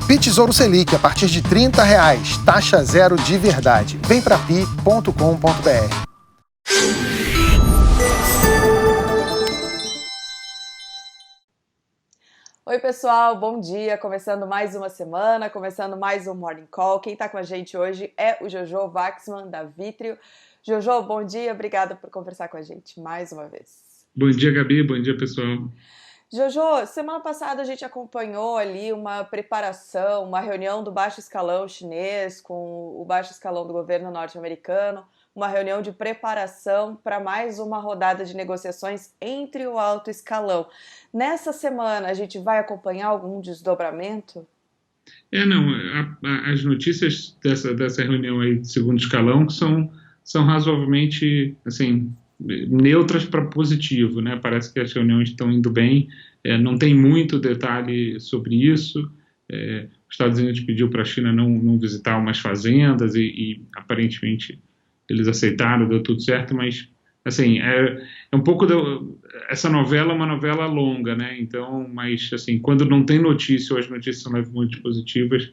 PITesouro Selic a partir de R$30, taxa zero de verdade. Vem pra pi.com.br. Oi, pessoal, bom dia. Começando mais uma semana, começando mais um Morning Call. Quem está com a gente hoje é o Jojo Waxman, da Vitrio. Jojo, bom dia, obrigada por conversar com a gente mais uma vez. Bom dia, Gabi, bom dia, pessoal. Jojo, semana passada a gente acompanhou ali uma preparação, uma reunião do baixo escalão chinês com o baixo escalão do governo norte-americano, uma reunião de preparação para mais uma rodada de negociações entre o alto escalão. Nessa semana a gente vai acompanhar algum desdobramento? As notícias dessa reunião aí de segundo escalão são razoavelmente, assim, neutras para positivo, né? Parece que as reuniões estão indo bem, não tem muito detalhe sobre isso. Os Estados Unidos pediu para a China não visitar umas fazendas e aparentemente eles aceitaram, deu tudo certo, mas assim, é um pouco essa novela é uma novela longa, né? Então, mas assim, quando não tem notícia ou as notícias são levemente positivas,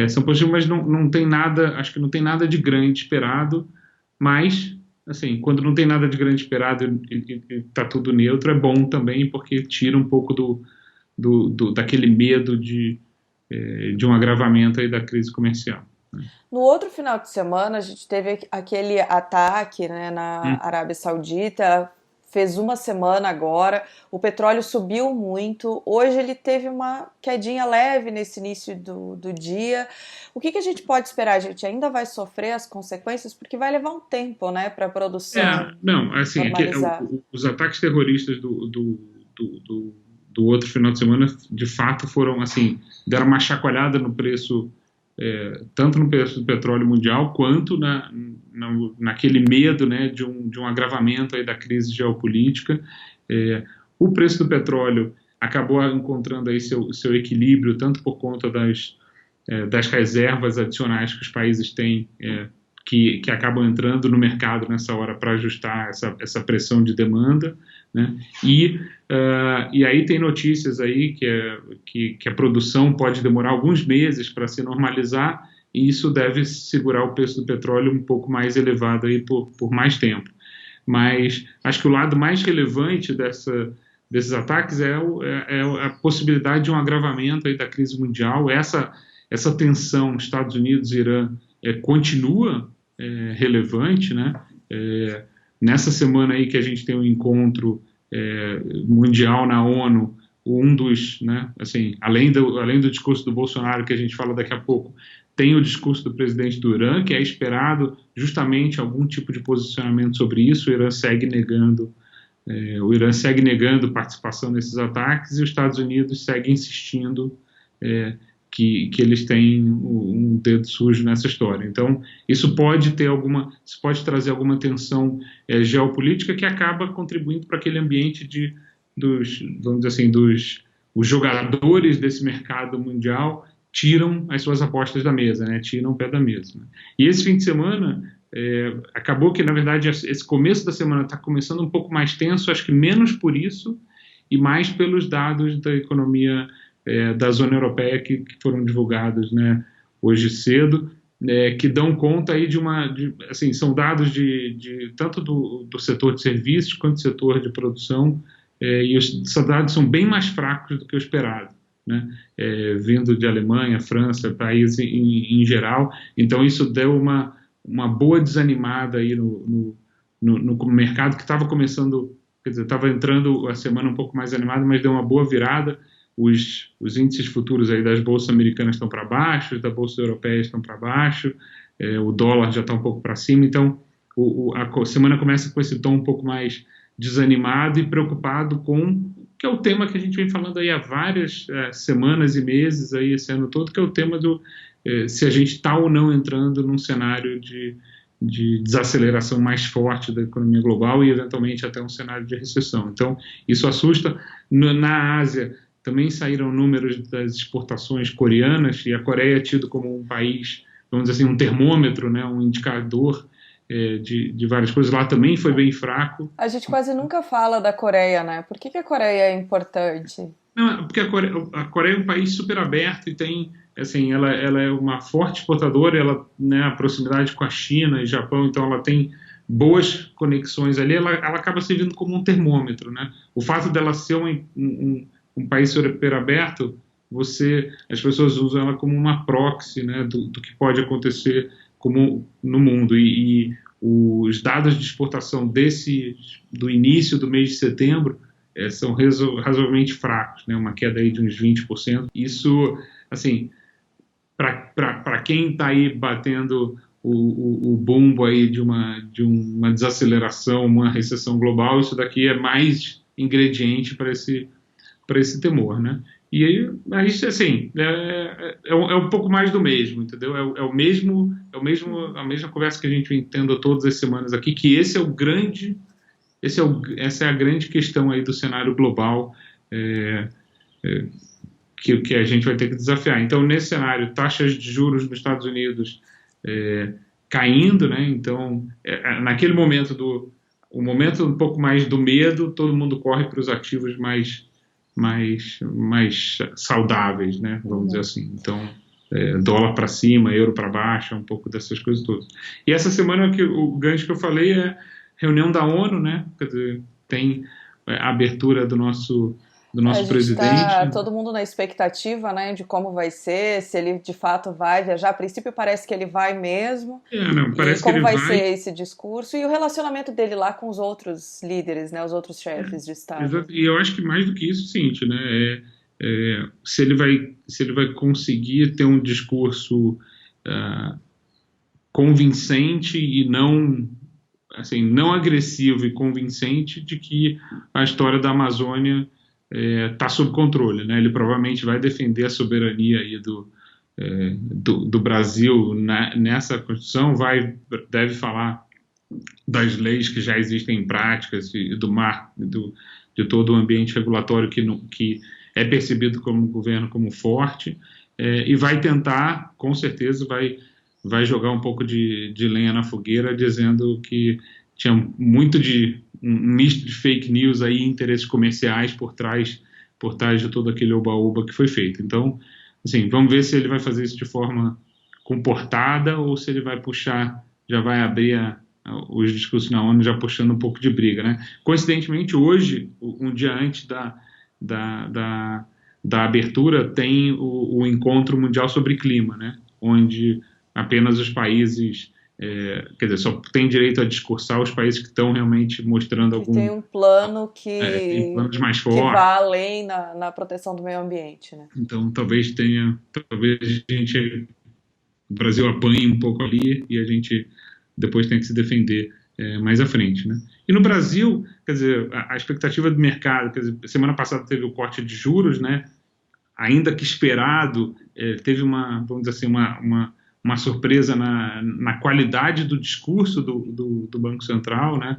são positivas, mas não tem nada, acho que não tem nada de grande esperado, mas assim, quando não tem nada de grande esperado e está tudo neutro, é bom também, porque tira um pouco daquele medo de um agravamento aí da crise comercial. No outro final de semana, a gente teve aquele ataque, né, na Arábia Saudita, fez uma semana agora, o petróleo subiu muito, hoje ele teve uma quedinha leve nesse início do dia. O que a gente pode esperar? A gente ainda vai sofrer as consequências, porque vai levar um tempo, né, para a produção normalizar. Os ataques terroristas do outro final de semana, de fato, foram, assim, deram uma chacoalhada no preço, tanto no preço do petróleo mundial, quanto naquele medo, né, de um agravamento aí da crise geopolítica. O preço do petróleo acabou encontrando aí seu equilíbrio, tanto por conta das reservas adicionais que os países têm, que acabam entrando no mercado nessa hora para ajustar essa pressão de demanda, né? E aí tem notícias aí que a produção pode demorar alguns meses para se normalizar, e isso deve segurar o preço do petróleo um pouco mais elevado aí por mais tempo. Mas acho que o lado mais relevante desses ataques é a possibilidade de um agravamento aí da crise mundial. Essa tensão Estados Unidos e Irã continua relevante, né? Nessa semana aí que a gente tem um encontro mundial na ONU, um dos, né, assim, além do discurso do Bolsonaro, que a gente fala daqui a pouco, tem o discurso do presidente do Irã, que é esperado justamente algum tipo de posicionamento sobre isso. O Irã segue negando participação nesses ataques, e os Estados Unidos seguem insistindo que eles têm um dedo sujo nessa história. Então, isso pode trazer alguma tensão geopolítica que acaba contribuindo para aquele ambiente vamos dizer assim, os jogadores desse mercado mundial tiram as suas apostas da mesa, né? Tiram o pé da mesa. Né? E esse fim de semana, acabou que, na verdade, esse começo da semana está começando um pouco mais tenso, acho que menos por isso e mais pelos dados da economia da zona europeia que foram divulgados, né, hoje cedo, que dão conta aí assim, são dados tanto do setor de serviços quanto do setor de produção, e esses dados são bem mais fracos do que o esperado, né, vindo de Alemanha, França, países em geral. Então isso deu uma boa desanimada aí no mercado, que estava começando, quer dizer, estava entrando a semana um pouco mais animada, mas deu uma boa virada. Os índices futuros aí das bolsas americanas estão para baixo, das bolsas europeias estão para baixo, o dólar já está um pouco para cima. Então a semana começa com esse tom um pouco mais desanimado e preocupado que é o tema que a gente vem falando aí há várias semanas e meses aí esse ano todo, que é o tema se a gente está ou não entrando num cenário de desaceleração mais forte da economia global e eventualmente até um cenário de recessão. Então isso assusta. Na Ásia também saíram números das exportações coreanas, e a Coreia é tido como um país, vamos dizer assim, um termômetro, né, um indicador de várias coisas. Lá também foi bem fraco. A gente quase nunca fala da Coreia, né? Por que a Coreia é importante? Não, porque a Coreia é um país super aberto e tem, assim, ela é uma forte exportadora, ela, né, a proximidade com a China e Japão, então ela tem boas conexões ali, ela acaba servindo como um termômetro, né? O fato dela ser um país super aberto, as pessoas usam ela como uma proxy, né, do que pode acontecer no mundo. E os dados de exportação do início do mês de setembro são razoavelmente fracos, né, uma queda aí de uns 20%. Isso, assim, para quem está aí batendo o bumbo aí de uma desaceleração, uma recessão global, isso daqui é mais ingrediente para esse temor, né? E aí, mas, assim, é um pouco mais do mesmo, entendeu? A mesma conversa que a gente vem tendo todas as semanas aqui, que essa é a grande questão aí do cenário global, que a gente vai ter que desafiar. Então, nesse cenário, taxas de juros nos Estados Unidos caindo, né? Então, naquele momento o momento um pouco mais do medo, todo mundo corre para os ativos mais saudáveis, né? Vamos dizer assim. Então, dólar para cima, euro para baixo, um pouco dessas coisas todas. E essa semana o gancho que eu falei é reunião da ONU, né? Quer dizer, tem a abertura do nosso presidente. Tá todo mundo na expectativa, né, de como vai ser, se ele de fato vai viajar. A princípio parece que ele vai mesmo. Parece como que ele vai ser esse discurso e o relacionamento dele lá com os outros líderes, né, os outros chefes de Estado. E eu acho que mais do que isso, seguinte, né, se ele vai conseguir ter um discurso convincente e não agressivo e convincente de que a história da Amazônia está sob controle, né? Ele provavelmente vai defender a soberania aí do Brasil nessa Constituição, deve falar das leis que já existem em práticas e de todo o ambiente regulatório que é percebido como governo como forte, e vai tentar, com certeza, vai jogar um pouco de lenha na fogueira, dizendo que tinha muito um misto de fake news aí, interesses comerciais por trás de todo aquele oba-oba que foi feito. Então, assim, vamos ver se ele vai fazer isso de forma comportada ou se ele vai já vai abrir os discursos na ONU já puxando um pouco de briga, né? Coincidentemente, hoje, um dia antes da abertura, tem o Encontro Mundial sobre Clima, né? Onde apenas os países, quer dizer, só tem direito a discursar os países que estão realmente mostrando tem um plano tem planos mais que fortes, vá além na proteção do meio ambiente, né? Então talvez o Brasil apanhe um pouco ali e a gente depois tenha que se defender mais à frente, né? E no Brasil, quer dizer, a expectativa do mercado, quer dizer, semana passada teve o corte de juros, né? Ainda que esperado, teve vamos dizer assim, uma surpresa na qualidade do discurso do Banco Central, né?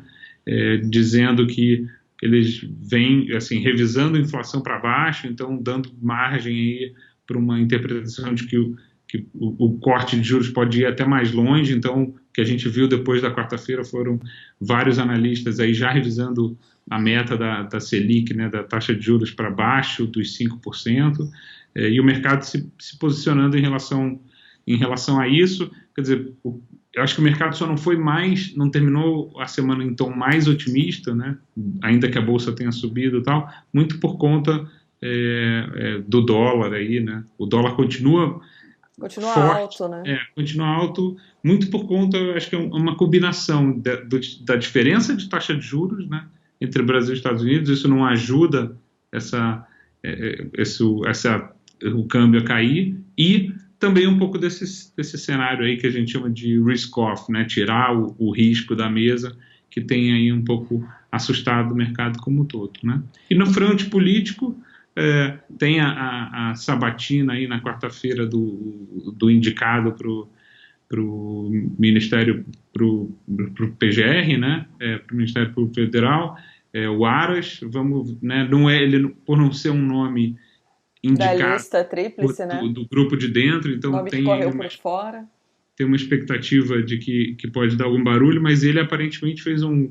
Dizendo que eles vêm, assim, revisando a inflação para baixo, então dando margem aí para uma interpretação de que o corte de juros pode ir até mais longe. Então, o que a gente viu depois da quarta-feira foram vários analistas aí já revisando a meta da Selic, né, da taxa de juros para baixo dos 5%, e o mercado se posicionando em relação a isso. Quer dizer, eu acho que o mercado só não terminou a semana em tom mais otimista, né, ainda que a bolsa tenha subido e tal, muito por conta do dólar aí, né. O dólar continua forte, alto, né? Continua alto, muito por conta, acho que é uma combinação da diferença de taxa de juros, né, entre Brasil e Estados Unidos. Isso não ajuda o câmbio a cair, e também um pouco desse cenário aí que a gente chama de risk-off, né, tirar o risco da mesa, que tem aí um pouco assustado o mercado como um todo, né. E no fronte político, tem a sabatina aí na quarta-feira do indicado para o Ministério, para o PGR, né, para o Ministério Público Federal, o Aras, né, ele, por não ser um nome indicado da lista tríplice, né, do grupo de dentro, então nome tem que correu por fora. tem uma expectativa de que pode dar algum barulho, mas ele aparentemente fez um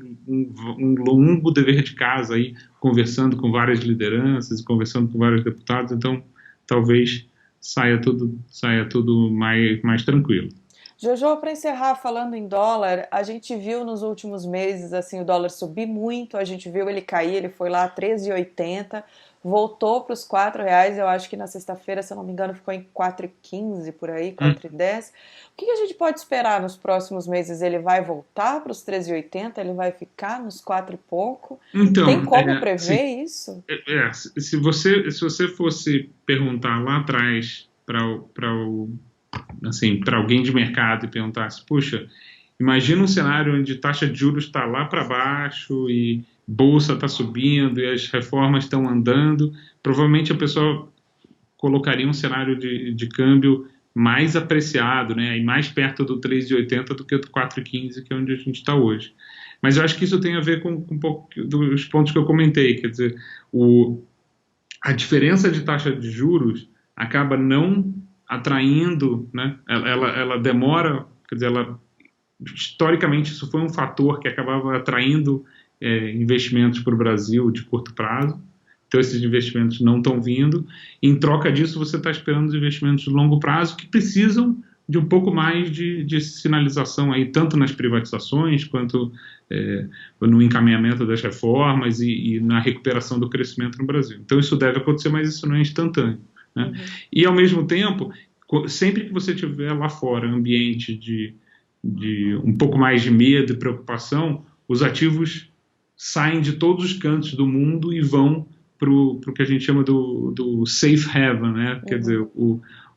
longo dever de casa aí, conversando com várias lideranças, conversando com vários deputados, então talvez saia tudo mais tranquilo. Jojo, para encerrar, falando em dólar, a gente viu nos últimos meses assim o dólar subir muito, a gente viu ele cair, ele foi lá a 13,80, voltou para os R$4, eu acho que na sexta-feira, se eu não me engano, ficou em 4,15 por aí, 4,10. O que a gente pode esperar nos próximos meses? Ele vai voltar para os 13,80? Ele vai ficar nos 4 e pouco? Então, tem como prever isso? Se você fosse perguntar lá atrás para alguém de mercado e perguntasse, puxa, imagina um cenário onde taxa de juros está lá para baixo e bolsa está subindo e as reformas estão andando, provavelmente a pessoa colocaria um cenário de câmbio mais apreciado, né, e mais perto do 3,80 do que do 4,15, que é onde a gente está hoje. Mas eu acho que isso tem a ver com um pouco dos pontos que eu comentei, quer dizer, a diferença de taxa de juros acaba não atraindo, né, ela demora, quer dizer, historicamente isso foi um fator que acabava atraindo investimentos para o Brasil de curto prazo. Então esses investimentos não estão vindo. Em troca disso, você está esperando os investimentos de longo prazo que precisam de um pouco mais de sinalização aí, tanto nas privatizações quanto no encaminhamento das reformas e na recuperação do crescimento no Brasil. Então isso deve acontecer, mas isso não é instantâneo, né? Uhum. E ao mesmo tempo, sempre que você tiver lá fora um ambiente de um pouco mais de medo e preocupação, os ativos saem de todos os cantos do mundo e vão para o que a gente chama do safe haven, né? Uhum. Quer dizer,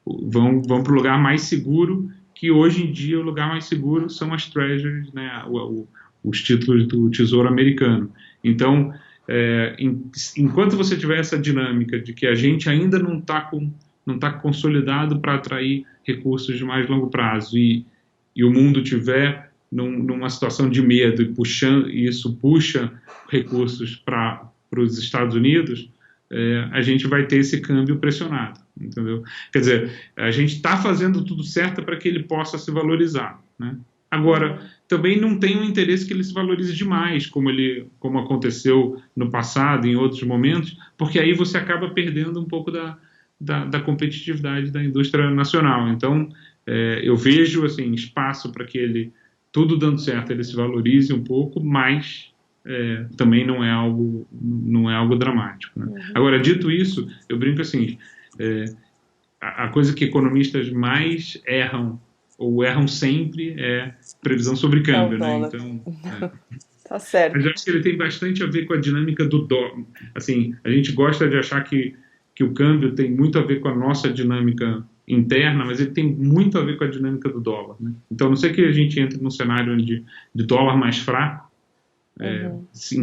vão para o lugar mais seguro, que hoje em dia o lugar mais seguro são as treasuries, né? Os títulos do Tesouro Americano. Então, enquanto você tiver essa dinâmica de que a gente ainda não está consolidado para atrair recursos de mais longo prazo e o mundo tiver numa situação de medo e isso puxa recursos para os Estados Unidos, a gente vai ter esse câmbio pressionado, entendeu? Quer dizer, a gente está fazendo tudo certo para que ele possa se valorizar, né? Agora, também não tem um interesse que ele se valorize demais, como aconteceu no passado, em outros momentos, porque aí você acaba perdendo um pouco da competitividade da indústria nacional. Então, eu vejo assim, espaço para que ele, tudo dando certo, ele se valorize um pouco, mas também não é algo dramático, né? Uhum. Agora, dito isso, eu brinco assim, a coisa que economistas mais erram sempre é previsão sobre câmbio, né? Então, tá certo. Mas eu acho que ele tem bastante a ver com a dinâmica do dólar. Assim, a gente gosta de achar que o câmbio tem muito a ver com a nossa dinâmica interna, mas ele tem muito a ver com a dinâmica do dólar, né? Então, a não ser que a gente entre num cenário de dólar mais fraco,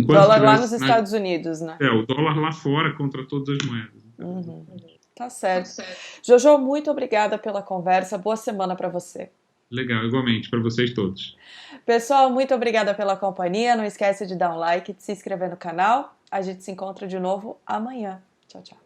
dólar lá nos Estados Unidos, né? O dólar lá fora contra todas as moedas. Uhum. Tá certo. Jojo, muito obrigada pela conversa. Boa semana para você. Legal, igualmente, para vocês todos. Pessoal, muito obrigada pela companhia. Não esquece de dar um like e de se inscrever no canal. A gente se encontra de novo amanhã. Tchau, tchau.